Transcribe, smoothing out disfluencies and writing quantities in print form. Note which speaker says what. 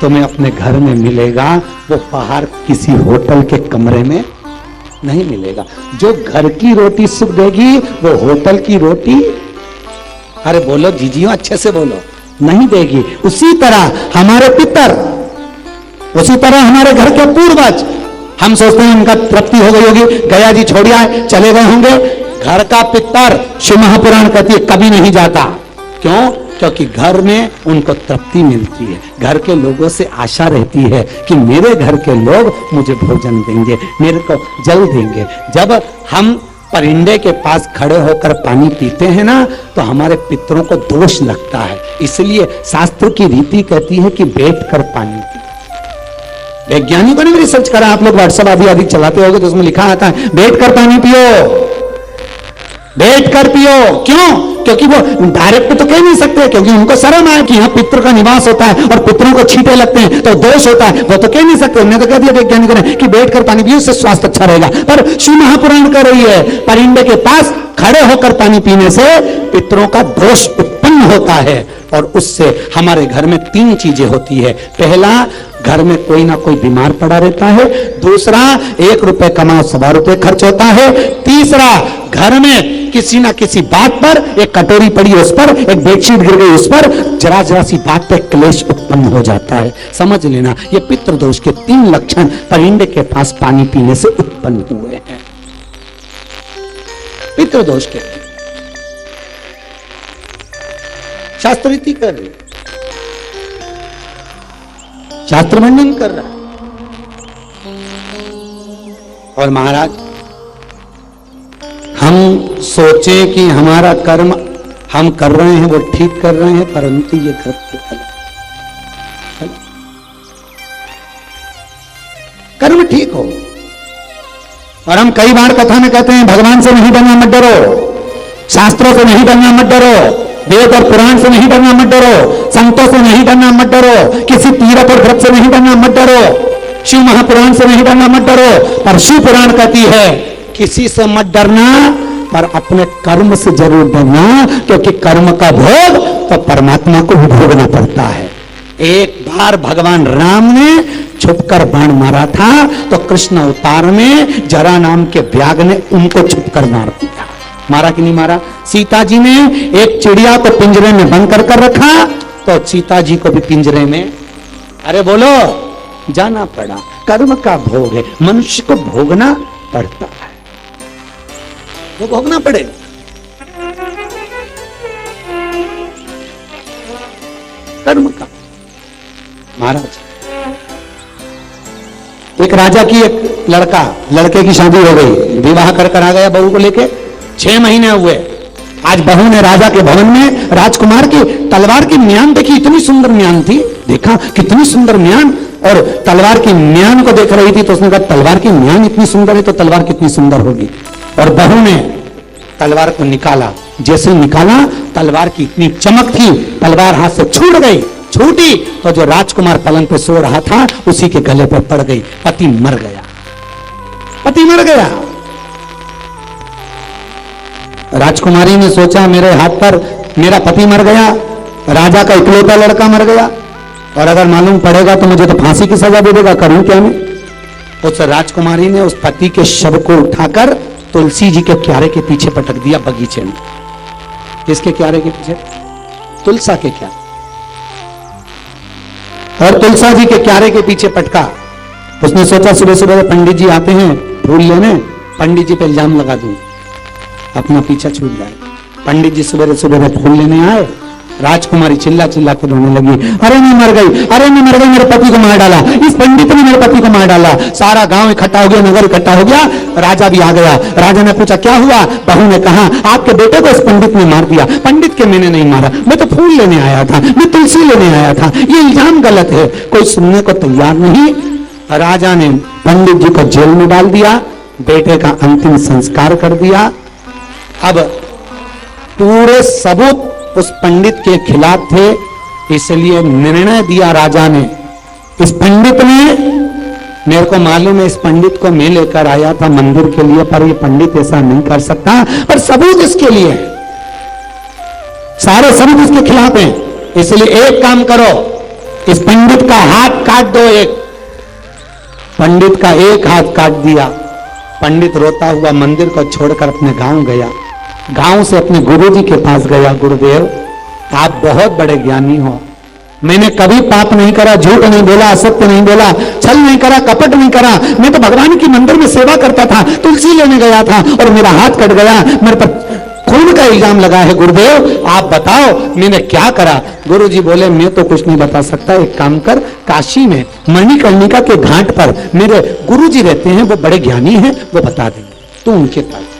Speaker 1: तुम्हें अपने घर में मिलेगा वो बाहर किसी होटल के कमरे में नहीं मिलेगा। जो घर की रोटी सुख देगी वो होटल की रोटी, अरे बोलो जीजियो अच्छे से बोलो, नहीं देगी। उसी तरह हमारे पितर, उसी तरह हमारे घर के पूर्वज, हम सोचते हैं उनका तृप्ति हो गई होगी, गया जी छोड़ आए, चले गए होंगे। घर का पितर शिव महापुराण कहती है कभी नहीं जाता। क्यों? क्योंकि घर में उनको तृप्ति मिलती है, घर के लोगों से आशा रहती है कि मेरे घर के लोग मुझे भोजन देंगे, मेरे को जल देंगे। जब हम परिंदे के पास खड़े होकर पानी पीते हैं ना तो हमारे पितरों को दोष लगता है। इसलिए शास्त्र की रीति कहती है कि बैठकर पानी पियो। वैज्ञानिकों ने भी रिसर्च करा, आप लोग व्हाट्सएप आदि आदि चलाते होगे तो उसमें लिखा आता है बैठकर पानी पियो, बैठकर पियो। क्यों? क्योंकि वो डायरेक्ट तो कह नहीं सकते, क्योंकि उनको शर्म आए कि यहाँ पितृ का निवास होता है और पितरों को छींटे लगते हैं तो दोष होता है, वो तो कह नहीं सकते। उन्होंने तो कह दिया वैज्ञानिकों ने कि बैठकर पानी पियो, उससे स्वास्थ्य अच्छा रहेगा। पर शिव महापुराण कह रही है परिंदे के पास खड़े होकर पानी पीने से पितरों का दोष उत्पन्न होता है और उससे हमारे घर में 3 चीजें होती है। पहला, घर में कोई ना कोई बीमार पड़ा रहता है। दूसरा, 1 रुपए कमाओ 100 रुपए खर्च होता है। तीसरा, घर में किसी ना किसी बात पर, एक कटोरी पड़ी उस पर, एक बेडशीट गिर गई उस पर, जरा जरा सी बात पर क्लेश उत्पन्न हो जाता है। समझ लेना ये पितृदोष के 3 लक्षण परिंदे के पास पानी पीने से उत्पन्न हुए हैं। पितृदोष के शास्त्र रीति कर रही, शास्त्र मंडन कर रहा है। और महाराज हम सोचे कि हमारा कर्म हम कर रहे हैं वो ठीक कर रहे हैं, परंतु ये गलत। कर्म ठीक हो। और हम कई बार कथा में कहते हैं भगवान से नहीं डरना मत डरो, शास्त्रों से नहीं डरना मत डरो, वेद और पुराण से नहीं डरना मत डरो, संतों से नहीं डरना मत डरो, किसी तीर्थ और व्रत से नहीं डरना मत डरो, शिव महापुराण से नहीं डरना मत डरो। पर शिव पुराण कहती है किसी से मत डरना पर अपने कर्म से जरूर डरना, क्योंकि कर्म का भोग तो परमात्मा को भी भोगना पड़ता है। एक बार भगवान राम ने छुपकर बाण मारा था तो कृष्ण अवतार में जरा नाम के व्याघ ने उनको छुपकर मार दिया। मारा कि नहीं मारा? सीता जी ने एक चिड़िया को पिंजरे में बंद कर रखा तो सीता जी को भी पिंजरे में, अरे बोलो, जाना पड़ा। कर्म का भोग है, मनुष्य को भोगना पड़ता है, वो भोगना पड़ेगा। कर्म का। महाराज एक राजा की एक लड़के की शादी हो गई, विवाह कर आ गया बहू को लेके, 6 महीने हुए। आज बहू ने राजा के भवन में राजकुमार की तलवार की म्यान देखी, इतनी सुंदर म्यान थी, देखा कितनी सुंदर म्यान, और तलवार की म्यान को देख रही थी तो उसने कहा तलवार की म्यान इतनी सुंदर है तो तलवार कितनी सुंदर होगी। और बहू ने तलवार को निकाला, जैसे निकाला तलवार की इतनी चमक थी, तलवार हाथ से छूट गई, छूटी तो जो राजकुमार पलंग पे सो रहा था उसी के गले पर पड़ गई, पति मर गया, पति मर गया। राजकुमारी ने सोचा मेरे हाथ पर मेरा पति मर गया, राजा का इकलौता लड़का मर गया, और अगर मालूम पड़ेगा तो मुझे तो फांसी की सजा दे देगा, करूं क्या मैं? उस राजकुमारी ने उस पति के शव को उठाकर तुलसी जी के क्यारे के पीछे पटक दिया बगीचे में। किसके क्यारे के पीछे? तुलसा के क्यारे। और तुलसा जी के क्यारे के पीछे पटका। उसने सोचा सुबह सुबह पंडित जी आते हैं फूल लेने, पंडित जी पे इल्जाम लगा दूं, अपना पीछा छूट जाए। पंडित जी सुबह सुबह फूल लेने आए, राजकुमारी चिल्ला चिल्ला के रोने लगी, अरे मैं मर गई, अरे मैं मर गई, मेरे पति को मार डाला, इस पंडित ने मेरे पति को मार डाला। सारा गांव इकट्ठा हो गया, नगर इकट्ठा हो गया, राजा भी आ गया। राजा ने पूछा क्या हुआ? बहू ने कहा आपके बेटे को इस पंडित ने मार दिया। पंडित के मैंने नहीं मारा, मैं तो फूल लेने आया था, मैं तुलसी लेने आया था, ये इल्जाम गलत है। कोई सुनने को तैयार नहीं। राजा ने पंडित जी को जेल में डाल दिया, बेटे का अंतिम संस्कार कर दिया। अब पूरे सबूत उस पंडित के खिलाफ थे, इसलिए निर्णय दिया राजा ने, इस पंडित ने, मेरे को मालूम है इस पंडित को मैं लेकर आया था मंदिर के लिए, पर ये पंडित ऐसा नहीं कर सकता, पर सबूत इसके लिए है, सारे सबूत इसके खिलाफ हैं। इसलिए एक काम करो, इस पंडित का हाथ काट दो। एक पंडित का एक हाथ काट दिया। पंडित रोता हुआ मंदिर को छोड़कर अपने गांव गया। गांव से अपने गुरुजी के पास गया। गुरुदेव, आप बहुत बड़े ज्ञानी हो, मैंने कभी पाप नहीं करा, झूठ नहीं बोला, असत्य नहीं बोला, छल नहीं करा, कपट नहीं करा। मैं तो भगवान की मंदिर में सेवा करता था, तुलसी लेने गया था और मेरा हाथ कट गया, मेरे पर खून का इल्जाम लगा है। गुरुदेव आप बताओ मैंने क्या करा? गुरुजी बोले मैं तो कुछ नहीं बता सकता, एक काम कर, काशी में मणिकर्णिका के घाट पर मेरे गुरुजी रहते हैं, वो बड़े ज्ञानी हैं, वो बता देंगे, तू उनके पास।